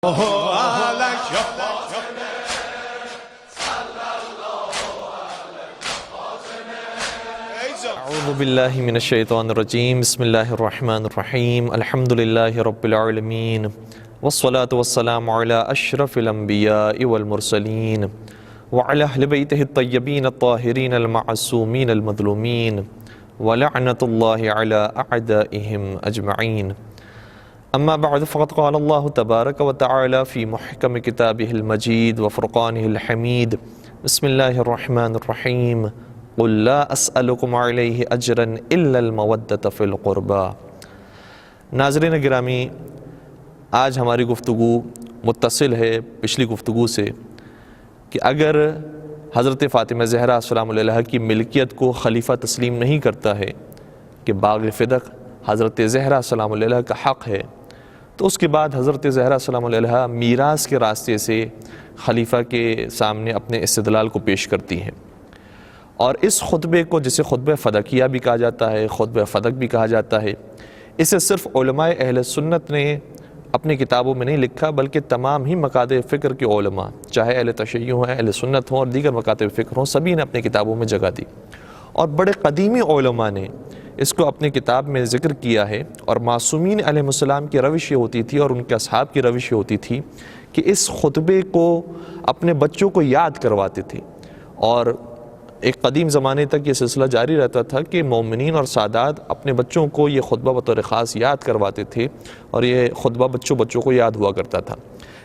اعوذ باللہ من الشیطان الرجیم بسم اللہ الرحمن الرحیم الحمدللہ رب العالمین والصلاة والسلام علی اشرف الانبیاء والمرسلین وعلی اہل بیتہ الطیبین الطاہرین المعصومین المظلومین ولعنۃ اللہ علی اعدائہم اجمعین اما بعد فقد قال اللہ تبارک وتعالی فی محکم کتابہ المجید وفرقانہ الحمید بسم اللہ الرحمن الرحیم قل لا اسألکم علیہ اجرا الا المودۃ فی القربى۔ ناظرین گرامی، آج ہماری گفتگو متصل ہے پچھلی گفتگو سے کہ اگر حضرت فاطمہ زہرا السلام علیہا کی ملکیت کو خلیفہ تسلیم نہیں کرتا ہے کہ باغ فدق حضرت زہرا السلام علیہا کا حق ہے، تو اس کے بعد حضرت زہرا السلام علیہا میراث کے راستے سے خلیفہ کے سامنے اپنے استدلال کو پیش کرتی ہیں، اور اس خطبے کو جسے خطبہ فدقیہ بھی کہا جاتا ہے، خطبہ فدق بھی کہا جاتا ہے، اسے صرف علماء اہل سنت نے اپنی کتابوں میں نہیں لکھا بلکہ تمام ہی مکاتب فکر کے علماء، چاہے اہل تشیع ہوں، اہل سنت ہوں اور دیگر مکاتب فکر ہوں، سبھی نے اپنی کتابوں میں جگہ دی، اور بڑے قدیمی علماء نے اس کو اپنی کتاب میں ذکر کیا ہے۔ اور معصومین علیہ السلام کی روش یہ ہوتی تھی اور ان کے اصحاب کی روش یہ ہوتی تھی کہ اس خطبے کو اپنے بچوں کو یاد کرواتے تھے، اور ایک قدیم زمانے تک یہ سلسلہ جاری رہتا تھا کہ مومنین اور سادات اپنے بچوں کو یہ خطبہ بطور خاص یاد کرواتے تھے، اور یہ خطبہ بچوں کو یاد ہوا کرتا تھا۔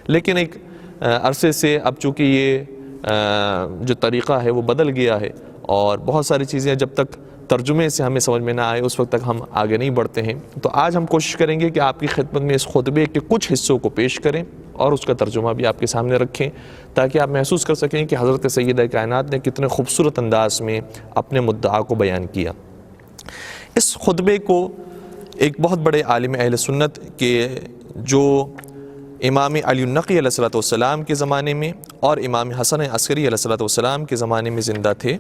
لیکن ایک عرصے سے اب چونکہ یہ جو طریقہ ہے وہ بدل گیا ہے، اور بہت ساری چیزیں جب تک ترجمے سے ہمیں سمجھ میں نہ آئے اس وقت تک ہم آگے نہیں بڑھتے ہیں، تو آج ہم کوشش کریں گے کہ آپ کی خدمت میں اس خطبے کے کچھ حصوں کو پیش کریں اور اس کا ترجمہ بھی آپ کے سامنے رکھیں، تاکہ آپ محسوس کر سکیں کہ حضرت سیدہ کائنات نے کتنے خوبصورت انداز میں اپنے مدعا کو بیان کیا۔ اس خطبے کو ایک بہت بڑے عالم اہل سنت کے جو امام علی النقی علیہ السلام کے زمانے میں اور امام حسن عسکری علیہ السلام کے زمانے میں زندہ تھے،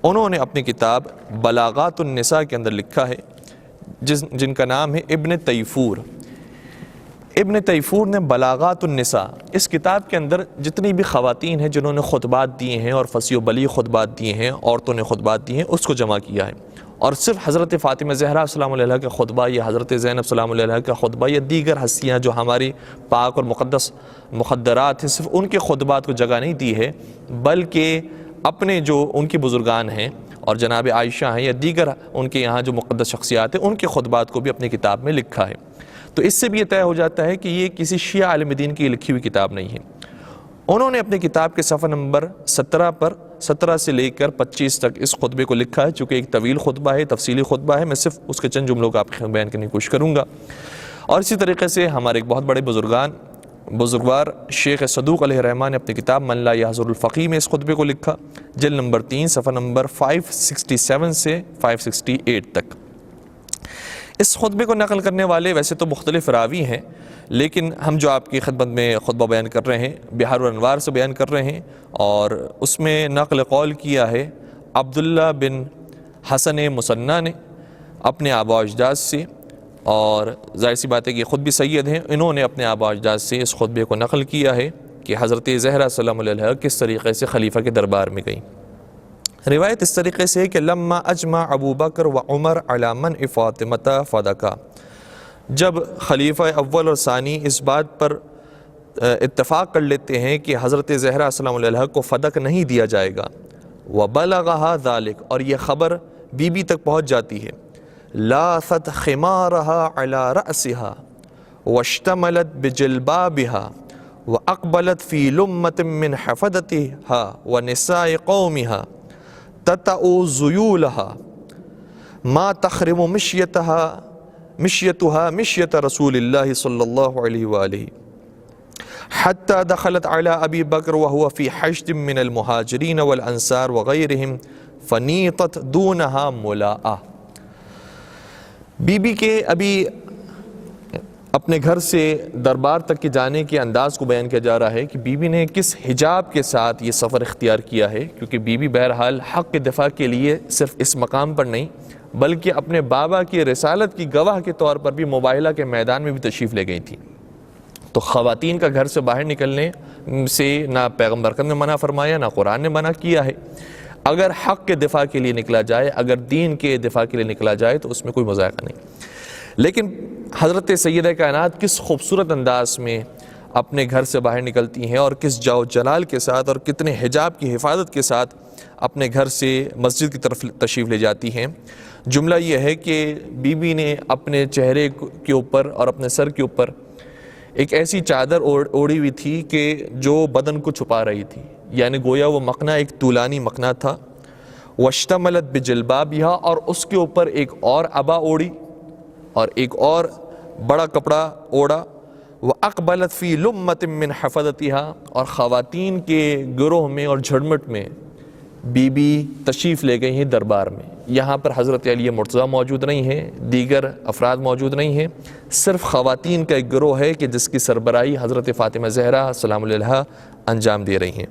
انہوں نے اپنی کتاب بلاغات النساء کے اندر لکھا ہے جن کا نام ہے ابن تیفور۔ ابن تیفور نے بلاغات النساء، اس کتاب کے اندر جتنی بھی خواتین ہیں جنہوں نے خطبات دیے ہیں اور فصیح و بلیغ خطبات دیے ہیں، عورتوں نے خطبات دیے ہیں، اس کو جمع کیا ہے، اور صرف حضرت فاطمہ زہرا السلام علیہا کا خطبہ یا حضرت زینب السلام علیہا کا خطبہ یا دیگر ہستیاں جو ہماری پاک اور مقدس مخدرات ہیں، صرف ان کے خطبات کو جگہ نہیں دی ہے، بلکہ اپنے جو ان کی بزرگان ہیں اور جناب عائشہ ہیں یا دیگر ان کے یہاں جو مقدس شخصیات ہیں ان کے خطبات کو بھی اپنی کتاب میں لکھا ہے۔ تو اس سے بھی یہ طے ہو جاتا ہے کہ یہ کسی شیعہ عالم دین کی لکھی ہوئی کتاب نہیں ہے۔ انہوں نے اپنی کتاب کے صفحہ نمبر 17 سے لے کر 25 تک اس خطبے کو لکھا ہے، چونکہ ایک طویل خطبہ ہے، تفصیلی خطبہ ہے، میں صرف اس کے چند جملوں کو آپ کے بیان کرنے کی کوشش کروں گا۔ اور اسی طریقے سے ہمارے ایک بہت بڑے بزرگوار شیخ صدوق علیہ الرحمٰن نے اپنی کتاب من لا یحضر الفقیہ میں اس خطبے کو لکھا، جلد نمبر 3 صفحہ نمبر 567 سے 568 تک۔ اس خطبے کو نقل کرنے والے ویسے تو مختلف راوی ہیں، لیکن ہم جو آپ کی خدمت میں خطبہ بیان کر رہے ہیں بحار الانوار سے بیان کر رہے ہیں، اور اس میں نقل قول کیا ہے عبداللہ بن حسن مصنع نے اپنے آباء و اجداد سے، اور ظاہر سی بات ہے کہ خود بھی سید ہیں، انہوں نے اپنے آباء و اجداد سے اس خطبے کو نقل کیا ہے کہ حضرت زہرا السلام علیہا کس طریقے سے خلیفہ کے دربار میں گئیں۔ روایت اس طریقے سے ہے کہ لما اجمع ابو بکر و عمر علی منع فاطمۃ فدقہ، جب خلیفہ اول اور ثانی اس بات پر اتفاق کر لیتے ہیں کہ حضرت زہرا السلام علیہا کو فدق نہیں دیا جائے گا، وبلغها ذلك، اور یہ خبر بی بی تک پہنچ جاتی ہے، لاثت خمارها على رأسها واشتملت بجلبابها واقبلت في لمة من حفدتها ونساء قومها تتأ ذيولها ما تخرم مشيتها مشية رسول الله صلى الله عليه وآله حتى دخلت على أبي بكر وهو في حشد من المهاجرين والأنصار وغيرهم فنيطت دونها ملاءة۔ بی بی کے ابھی اپنے گھر سے دربار تک کے جانے کے انداز کو بیان کیا جا رہا ہے کہ بی بی نے کس حجاب کے ساتھ یہ سفر اختیار کیا ہے، کیونکہ بی بی بہرحال حق کے دفاع کے لیے صرف اس مقام پر نہیں بلکہ اپنے بابا کی رسالت کی گواہ کے طور پر بھی مباہلہ کے میدان میں بھی تشریف لے گئی تھی۔ تو خواتین کا گھر سے باہر نکلنے سے نہ پیغمبر نے منع فرمایا، نہ قرآن نے منع کیا ہے۔ اگر حق کے دفاع کے لیے نکلا جائے، اگر دین کے دفاع کے لیے نکلا جائے تو اس میں کوئی مذائقہ نہیں۔ لیکن حضرت سیدہ کائنات کس خوبصورت انداز میں اپنے گھر سے باہر نکلتی ہیں، اور کس جاؤ جلال کے ساتھ اور کتنے حجاب کی حفاظت کے ساتھ اپنے گھر سے مسجد کی طرف تشریف لے جاتی ہیں۔ جملہ یہ ہے کہ بی بی نے اپنے چہرے کے اوپر اور اپنے سر کے اوپر ایک ایسی چادر اوڑھی ہوئی تھی کہ جو بدن کو چھپا رہی تھی، یعنی گویا وہ مقنع ایک طولانی مقنع تھا۔ واشتملت بجلبابھا، اور اس کے اوپر ایک اور عبا اوڑھی اور ایک اور بڑا کپڑا اوڑھا۔ وَأَقْبَلَتْ فِي لُمَّةٍ مِّنْ حَفَظَتِهَا، اور خواتین کے گروہ میں اور جھڑمٹ میں بی بی تشریف لے گئی ہیں دربار میں۔ یہاں پر حضرت علی مرتضیٰ موجود نہیں ہیں، دیگر افراد موجود نہیں ہیں، صرف خواتین کا ایک گروہ ہے کہ جس کی سربراہی حضرت فاطمہ زہرا سلام علیہا انجام دے رہی ہیں۔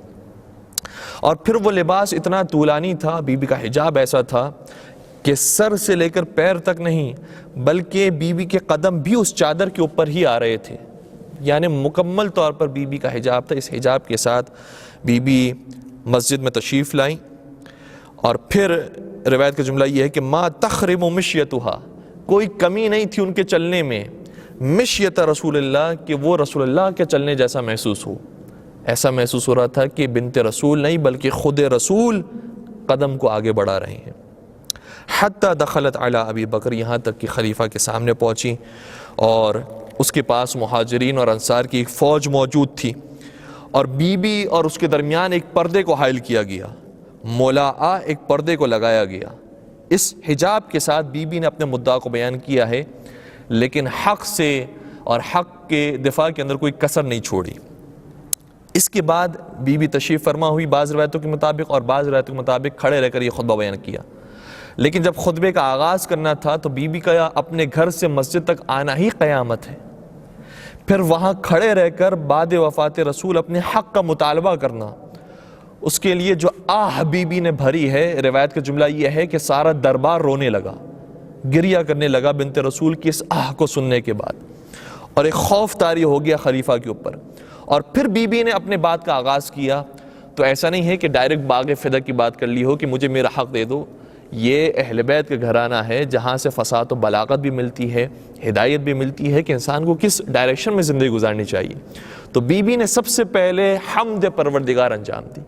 اور پھر وہ لباس اتنا طولانی تھا، بی بی کا حجاب ایسا تھا کہ سر سے لے کر پیر تک نہیں، بلکہ بی بی کے قدم بھی اس چادر کے اوپر ہی آ رہے تھے، یعنی مکمل طور پر بی بی کا حجاب تھا۔ اس حجاب کے ساتھ بی بی مسجد میں تشریف لائیں، اور پھر روایت کا جملہ یہ ہے کہ ما تخرم مشیتها، کوئی کمی نہیں تھی ان کے چلنے میں، مشیت رسول اللہ، کہ وہ رسول اللہ کے چلنے جیسا محسوس ہو۔ ایسا محسوس ہو رہا تھا کہ بنت رسول نہیں بلکہ خود رسول قدم کو آگے بڑھا رہے ہیں۔ حتی دخلت علی ابی بکر، یہاں تک کہ خلیفہ کے سامنے پہنچی، اور اس کے پاس مہاجرین اور انصار کی ایک فوج موجود تھی، اور بی بی اور اس کے درمیان ایک پردے کو حائل کیا گیا، مولاآ، ایک پردے کو لگایا گیا۔ اس حجاب کے ساتھ بی بی نے اپنے مدعا کو بیان کیا ہے، لیکن حق سے اور حق کے دفاع کے اندر کوئی کسر نہیں چھوڑی۔ اس کے بعد بی بی تشریف فرما ہوئی بعض روایتوں کے مطابق، اور بعض روایتوں کے مطابق کھڑے رہ کر یہ خطبہ بیان کیا۔ لیکن جب خطبے کا آغاز کرنا تھا تو بی بی کا اپنے گھر سے مسجد تک آنا ہی قیامت ہے، پھر وہاں کھڑے رہ کر بعد وفات رسول اپنے حق کا مطالبہ کرنا، اس کے لیے جو آہ بی بی نے بھری ہے، روایت کا جملہ یہ ہے کہ سارا دربار رونے لگا، گریہ کرنے لگا بنت رسول کی اس آہ کو سننے کے بعد، اور ایک خوف طاری ہو گیا خلیفہ کے اوپر۔ اور پھر بی بی نے اپنے بات کا آغاز کیا، تو ایسا نہیں ہے کہ ڈائریکٹ باغ فدا کی بات کر لی ہو کہ مجھے میرا حق دے دو۔ یہ اہل بیت کا گھرانہ ہے جہاں سے فصاحت و بلاغت بھی ملتی ہے، ہدایت بھی ملتی ہے کہ انسان کو کس ڈائریکشن میں زندگی گزارنی چاہیے۔ تو بی بی نے سب سے پہلے حمد پروردگار انجام دی،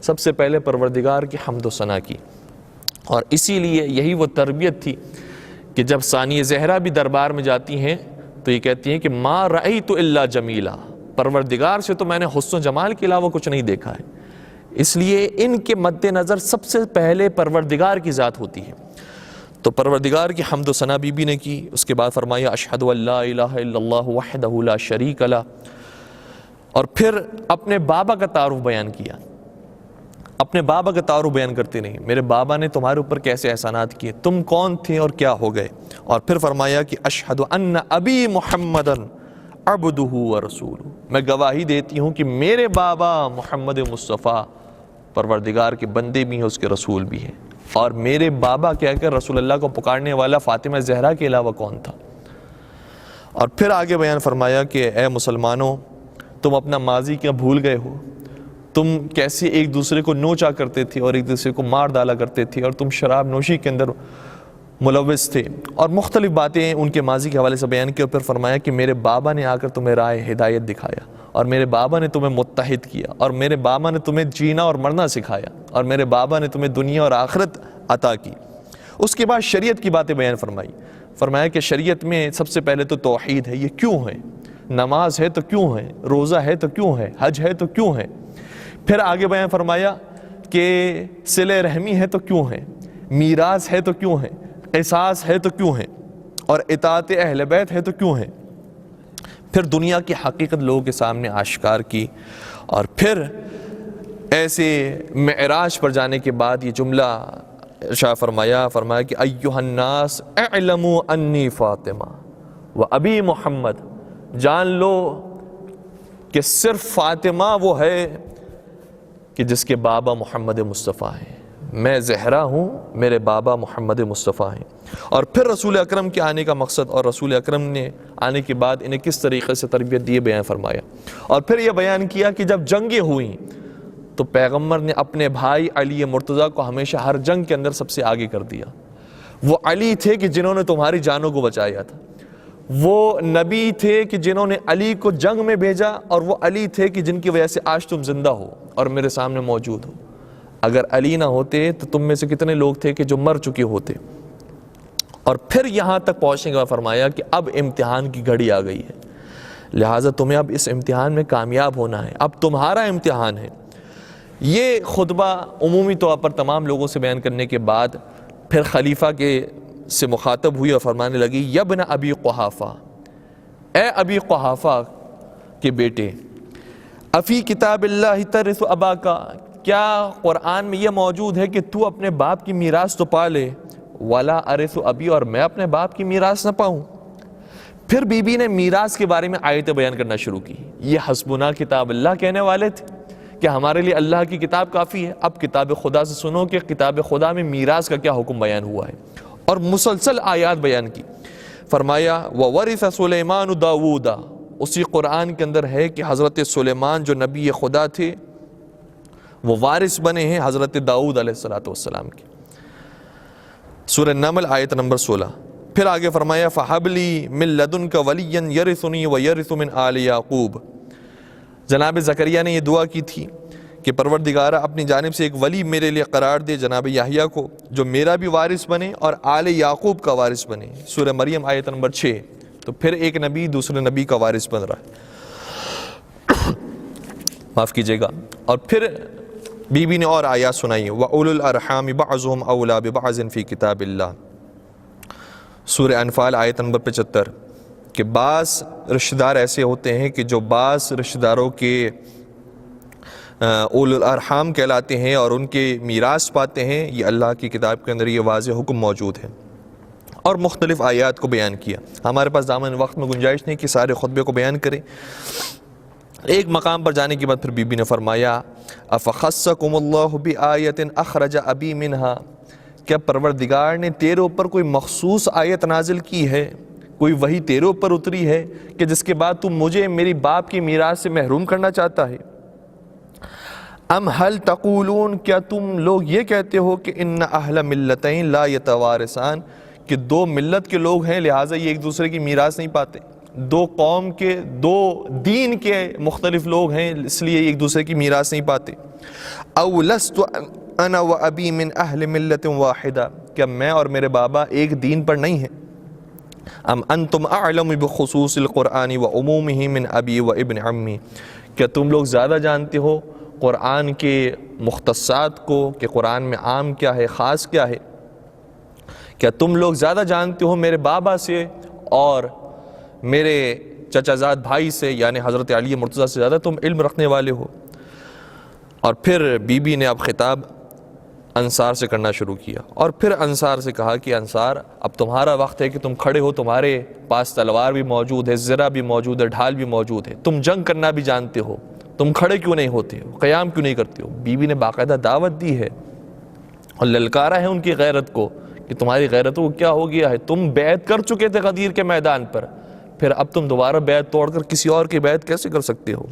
سب سے پہلے پروردگار کی حمد و ثنا کی، اور اسی لیے یہی وہ تربیت تھی کہ جب ثانیہ زہرا بھی دربار میں جاتی ہیں تو یہ کہتی ہیں کہ ما رأیت الا جمیلا، پروردگار سے تو میں نے حسن و جمال کے علاوہ کچھ نہیں دیکھا ہے۔ اس لیے ان کے مد نظر سب سے پہلے پروردگار کی ذات ہوتی ہے۔ تو پروردگار کی حمد و ثنا بی بی نے کی۔ اس کے بعد فرمایا اشہد ان لا الہ الا اللہ وحدہ لا شریک لہ، اور پھر اپنے بابا کا تعارف بیان کیا۔ اپنے بابا کا تعارف بیان کرتے نہیں، میرے بابا نے تمہارے اوپر کیسے احسانات کیے، تم کون تھے اور کیا ہو گئے۔ اور پھر فرمایا کہ اشہد ان ابی محمدا عبدہ ورسولہ، میں گواہی دیتی ہوں کہ میرے بابا محمد مصطفیٰ پروردگار کے بندے بھی ہیں، اس کے رسول بھی ہیں۔ اور میرے بابا کہہ کر رسول اللہ کو پکارنے والا فاطمہ زہرا کے علاوہ کون تھا۔ اور پھر آگے بیان فرمایا کہ اے مسلمانوں، تم اپنا ماضی کیا بھول گئے ہو، تم کیسے ایک دوسرے کو نوچا کرتے تھے اور ایک دوسرے کو مار ڈالا کرتے تھے، اور تم شراب نوشی کے اندر ملوث تھے، اور مختلف باتیں ان کے ماضی کے حوالے سے بیان کی۔ اور پھر فرمایا کہ میرے بابا نے آ کر تمہیں راہ ہدایت دکھایا، اور میرے بابا نے تمہیں متحد کیا، اور میرے بابا نے تمہیں جینا اور مرنا سکھایا، اور میرے بابا نے تمہیں دنیا اور آخرت عطا کی۔ اس کے بعد شریعت کی باتیں بیان فرمائی۔ فرمایا کہ شریعت میں سب سے پہلے تو توحید ہے، یہ کیوں ہے، نماز ہے تو کیوں ہے، روزہ ہے تو کیوں ہے، حج ہے تو کیوں ہے۔ پھر آگے بیان فرمایا کہ صلہ رحمی ہے تو کیوں ہے، میراث ہے تو کیوں ہے، قصاص ہے تو کیوں ہے، اور اطاعت اہل بیت ہے تو کیوں ہے۔ پھر دنیا کی حقیقت لوگوں کے سامنے آشکار کی، اور پھر ایسے معراج پر جانے کے بعد یہ جملہ ارشاد فرمایا کہ ایھا الناس اعلموا انی فاطمہ و ابی محمد، جان لو کہ صرف فاطمہ وہ ہے کہ جس کے بابا محمد مصطفیٰ ہیں، میں زہرا ہوں، میرے بابا محمد مصطفیٰ ہیں۔ اور پھر رسول اکرم کے آنے کا مقصد اور رسول اکرم نے آنے کے بعد انہیں کس طریقے سے تربیت دی بیان فرمایا۔ اور پھر یہ بیان کیا کہ جب جنگیں ہوئیں تو پیغمبر نے اپنے بھائی علی مرتضیٰ کو ہمیشہ ہر جنگ کے اندر سب سے آگے کر دیا۔ وہ علی تھے کہ جنہوں نے تمہاری جانوں کو بچایا تھا، وہ نبی تھے کہ جنہوں نے علی کو جنگ میں بھیجا، اور وہ علی تھے کہ جن کی وجہ سے آج تم زندہ ہو اور میرے سامنے موجود ہو۔ اگر علی نہ ہوتے تو تم میں سے کتنے لوگ تھے کہ جو مر چکے ہوتے۔ اور پھر یہاں تک پہنچنے کے بعد فرمایا کہ اب امتحان کی گھڑی آ گئی ہے، لہٰذا تمہیں اب اس امتحان میں کامیاب ہونا ہے، اب تمہارا امتحان ہے۔ یہ خطبہ عمومی طور پر تمام لوگوں سے بیان کرنے کے بعد پھر خلیفہ سے مخاطب ہوئی اور فرمانے لگی، یبن ابی قحافہ، اے ابی قحافہ کے بیٹے، افی کتاب اللہ ترث اباکا، کیا قرآن میں یہ موجود ہے کہ تو اپنے باپ کی میراث تو پا لے، ولا ارث ابی، اور میں اپنے باپ کی میراث نہ پاؤں۔ پھر بی بی نے میراث کے بارے میں آیتیں بیان کرنا شروع کی۔ یہ حسبنا کتاب اللہ کہنے والے تھے کہ ہمارے لیے اللہ کی کتاب کافی ہے، اب کتاب خدا سے سنو کہ کتاب خدا میں میراث کا کیا حکم بیان ہوا ہے، اور مسلسل آیات بیان کی۔ فرمایا وَوَرِثَ سُلَيْمَانُ دَاوُودَ، اسی قرآن کے اندر ہے کہ حضرت سلیمان جو نبی خدا تھے وہ وارث بنے ہیں حضرت داؤد علیہ السلام کے۔ سورہ نمل آیت نمبر 16۔ پھر آگے فرمایا فَحَبْ لِي مِن لَدُنْكَ وَلِيًّا يَرِثُنِي وَيَرِثُ مِنْ آلِ یعقوب۔ جناب زکریا نے یہ دعا کی تھی کہ پروردگارہ اپنی جانب سے ایک ولی میرے لیے قرار دے جناب یحییٰ کو، جو میرا بھی وارث بنے اور آل یعقوب کا وارث بنے۔ سورہ مریم آیت نمبر 6۔ تو پھر ایک نبی دوسرے نبی کا وارث بن رہا ہے، معاف کیجیے گا۔ اور پھر بی بی نے اور آیات سنائی، وَأُولُو الْأَرْحَامِ بَعْضُهُمْ أَوْلَىٰ بِبَعْضٍ فِي کتاب اللہ۔ سورہ انفال آیت نمبر 75، کہ بعض رشتہ دار ایسے ہوتے ہیں کہ جو بعض رشتہ داروں کے اولو الارحام کہلاتے ہیں اور ان کے میراث پاتے ہیں، یہ اللہ کی کتاب کے اندر یہ واضح حکم موجود ہے۔ اور مختلف آیات کو بیان کیا۔ ہمارے پاس دامن وقت میں گنجائش نہیں کہ سارے خطبے کو بیان کریں۔ ایک مقام پر جانے کے بعد پھر بی بی نے فرمایا افخصکم اللہ بآیت اخرج ابی منہا، کیا پروردگار نے تیرے اوپر کوئی مخصوص آیت نازل کی ہے، کوئی وحی تیرے اوپر اتری ہے کہ جس کے بعد تم مجھے میری باپ کی میراث سے محروم کرنا چاہتا ہے؟ ام هل تقولون، کیا تم لوگ یہ کہتے ہو کہ ان اہل ملتین لا یتوارثان، کہ دو ملت کے لوگ ہیں لہٰذا یہ ایک دوسرے کی میراث نہیں پاتے، دو قوم کے دو دین کے مختلف لوگ ہیں اس لیے ایک دوسرے کی میراث نہیں پاتے۔ او لست انا و ابی من اہل ملت واحدہ، کیا میں اور میرے بابا ایک دین پر نہیں ہیں؟ ام انتم اعلم بخصوص القرآن و عمومہ من ابی و ابن عمی، کیا تم لوگ زیادہ جانتے ہو قرآن کے مختصات کو کہ قرآن میں عام کیا ہے خاص کیا ہے؟ کیا تم لوگ زیادہ جانتے ہو میرے بابا سے اور میرے چچا زاد بھائی سے یعنی حضرت علی مرتضیٰ سے زیادہ تم علم رکھنے والے ہو؟ اور پھر بی بی نے اب خطاب انصار سے کرنا شروع کیا، اور پھر انصار سے کہا کہ انصار اب تمہارا وقت ہے کہ تم کھڑے ہو، تمہارے پاس تلوار بھی موجود ہے، زرہ بھی موجود ہے، ڈھال بھی موجود ہے، تم جنگ کرنا بھی جانتے ہو، تم کھڑے کیوں نہیں ہوتے ہو، قیام کیوں نہیں کرتے ہو؟ بی بی نے باقاعدہ دعوت دی ہے اور للکارا ہے ان کی غیرت کو کہ تمہاری غیرتوں کو کیا ہو گیا ہے، تم بیعت کر چکے تھے غدیر کے میدان پر، پھر اب تم دوبارہ بیعت توڑ کر کسی اور کی بیعت کیسے کر سکتے ہو؟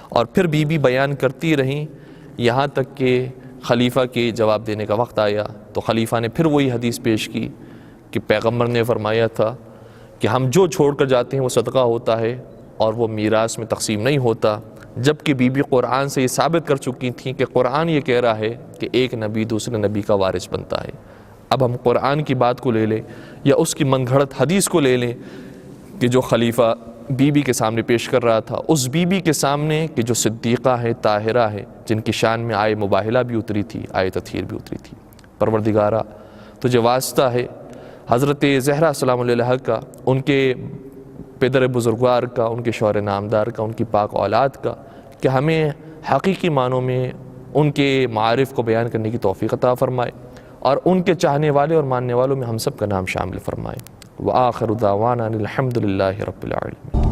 اور پھر بی بی بیان کرتی رہیں یہاں تک کہ خلیفہ کے جواب دینے کا وقت آیا، تو خلیفہ نے پھر وہی حدیث پیش کی کہ پیغمبر نے فرمایا تھا کہ ہم جو چھوڑ کر جاتے ہیں وہ صدقہ ہوتا ہے اور وہ میراث میں تقسیم نہیں ہوتا، جبکہ بی بی قرآن سے یہ ثابت کر چکی تھیں کہ قرآن یہ کہہ رہا ہے کہ ایک نبی دوسرے نبی کا وارث بنتا ہے۔ اب ہم قرآن کی بات کو لے لیں یا اس کی من گھڑت حدیث کو لے لیں کہ جو خلیفہ بی بی کے سامنے پیش کر رہا تھا، اس بی بی کے سامنے کہ جو صدیقہ ہے، طاہرہ ہے، جن کی شان میں آئے مباہلہ بھی اتری تھی، آئے تطہیر بھی اتری تھی۔ پروردگارہ تجھے واسطہ ہے حضرت زہرا سلام علیہ کا، ان کے پدر بزرگوار کا، ان کے شوہر نامدار کا، ان کی پاک اولاد کا، کہ ہمیں حقیقی معنوں میں ان کے معارف کو بیان کرنے کی توفیق عطا فرمائے اور ان کے چاہنے والے اور ماننے والوں میں ہم سب کا نام شامل فرمائے۔ وآخر دعوانا الحمد للہ رب العالمین۔